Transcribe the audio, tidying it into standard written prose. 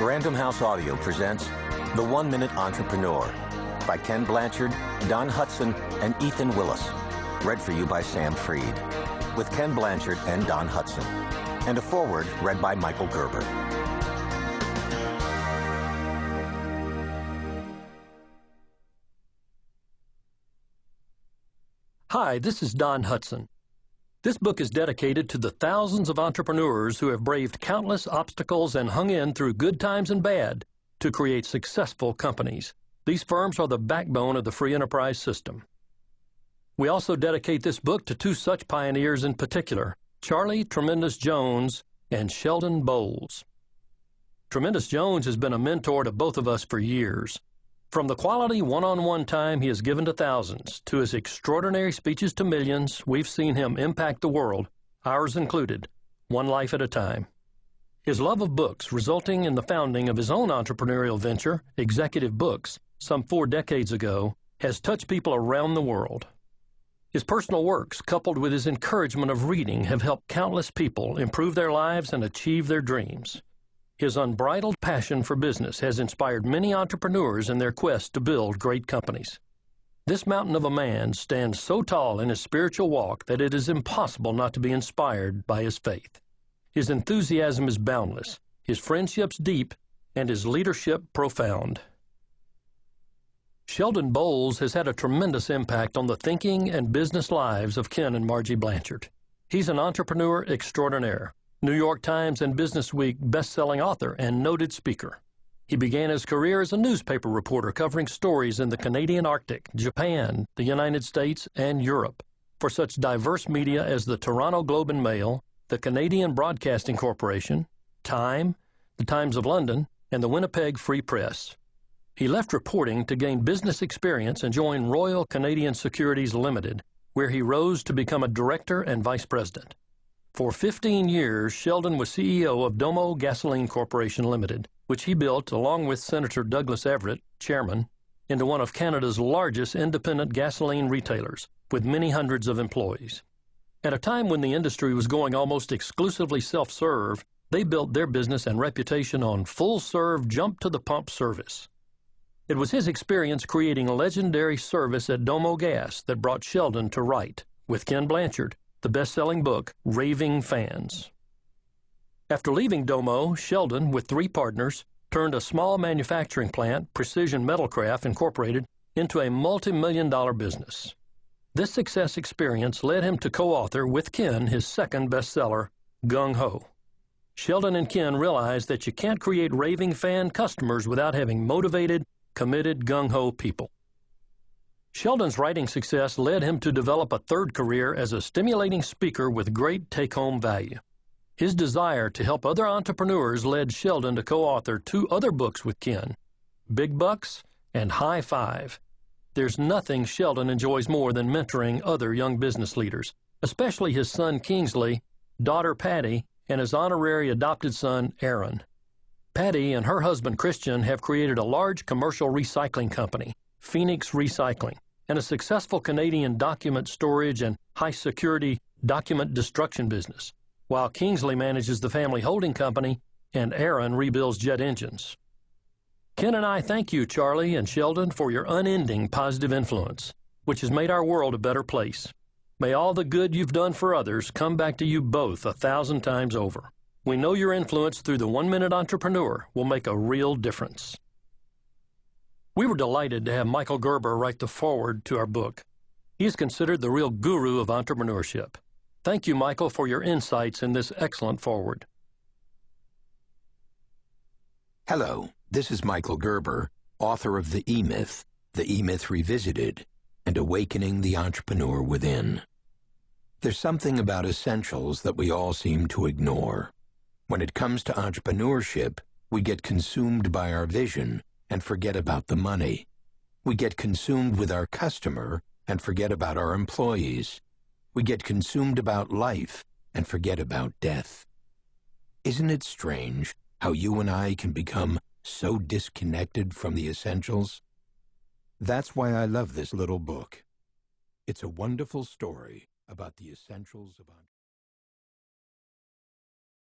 Random House Audio presents The 1 Minute Entrepreneur by Ken Blanchard, Don Hudson, and Ethan Willis. Read for you by Sam Freed, with Ken Blanchard and Don Hudson. And a foreword read by Michael Gerber. Hi, this is Don Hudson. This book is dedicated to the thousands of entrepreneurs who have braved countless obstacles and hung in through good times and bad to create successful companies. These firms are the backbone of the free enterprise system. We also dedicate this book to two such pioneers in particular, Charlie Tremendous Jones and Sheldon Bowles. Tremendous Jones has been a mentor to both of us for years. From the quality one-on-one time he has given to thousands, to his extraordinary speeches to millions, we've seen him impact the world, ours included, one life at a time. His love of books, resulting in the founding of his own entrepreneurial venture, Executive Books, some 4 decades ago, has touched people around the world. His personal works, coupled with his encouragement of reading, have helped countless people improve their lives and achieve their dreams. His unbridled passion for business has inspired many entrepreneurs in their quest to build great companies. This mountain of a man stands so tall in his spiritual walk that it is impossible not to be inspired by his faith. His enthusiasm is boundless, his friendships deep, and his leadership profound. Sheldon Bowles has had a tremendous impact on the thinking and business lives of Ken and Margie Blanchard. He's an entrepreneur extraordinaire, New York Times and Business Week best-selling author and noted speaker. He began his career as a newspaper reporter covering stories in the Canadian Arctic, Japan, the United States, and Europe for such diverse media as the Toronto Globe and Mail, the Canadian Broadcasting Corporation, Time, the Times of London, and the Winnipeg Free Press. He left reporting to gain business experience and join Royal Canadian Securities Limited, where he rose to become a director and vice president. For 15 years, Sheldon was CEO of Domo Gasoline Corporation Limited, which he built, along with Senator Douglas Everett, chairman, into one of Canada's largest independent gasoline retailers, with many hundreds of employees. At a time when the industry was going almost exclusively self-serve, they built their business and reputation on full-serve jump-to-the-pump service. It was his experience creating a legendary service at Domo Gas that brought Sheldon to write, with Ken Blanchard, the best-selling book, Raving Fans. After leaving Domo, Sheldon, with 3 partners, turned a small manufacturing plant, Precision Metalcraft Incorporated, into a multi-million-dollar business. This success experience led him to co-author with Ken his second bestseller, Gung Ho. Sheldon and Ken realized that you can't create raving fan customers without having motivated, committed, gung-ho people. Sheldon's writing success led him to develop a third career as a stimulating speaker with great take-home value. His desire to help other entrepreneurs led Sheldon to co-author 2 other books with Ken, Big Bucks and High Five. There's nothing Sheldon enjoys more than mentoring other young business leaders, especially his son Kingsley, daughter Patty, and his honorary adopted son Aaron. Patty and her husband Christian have created a large commercial recycling company, Phoenix Recycling, and a successful Canadian document storage and high-security document destruction business, while Kingsley manages the family holding company and Aaron rebuilds jet engines. Ken and I thank you, Charlie and Sheldon, for your unending positive influence, which has made our world a better place. May all the good you've done for others come back to you both 1,000 times over. We know your influence through the 1 Minute Entrepreneur will make a real difference. We were delighted to have Michael Gerber write the foreword to our book. He is considered the real guru of entrepreneurship. Thank you, Michael, for your insights in this excellent foreword. Hello, this is Michael Gerber, author of The E-Myth, The E-Myth Revisited, and Awakening the Entrepreneur Within. There's something about essentials that we all seem to ignore. When it comes to entrepreneurship, we get consumed by our vision and forget about the money. We get consumed with our customer and forget about our employees. We get consumed about life and forget about death. Isn't it strange how you and I can become so disconnected from the essentials? That's why I love this little book. It's a wonderful story about the essentials of entrepreneurship.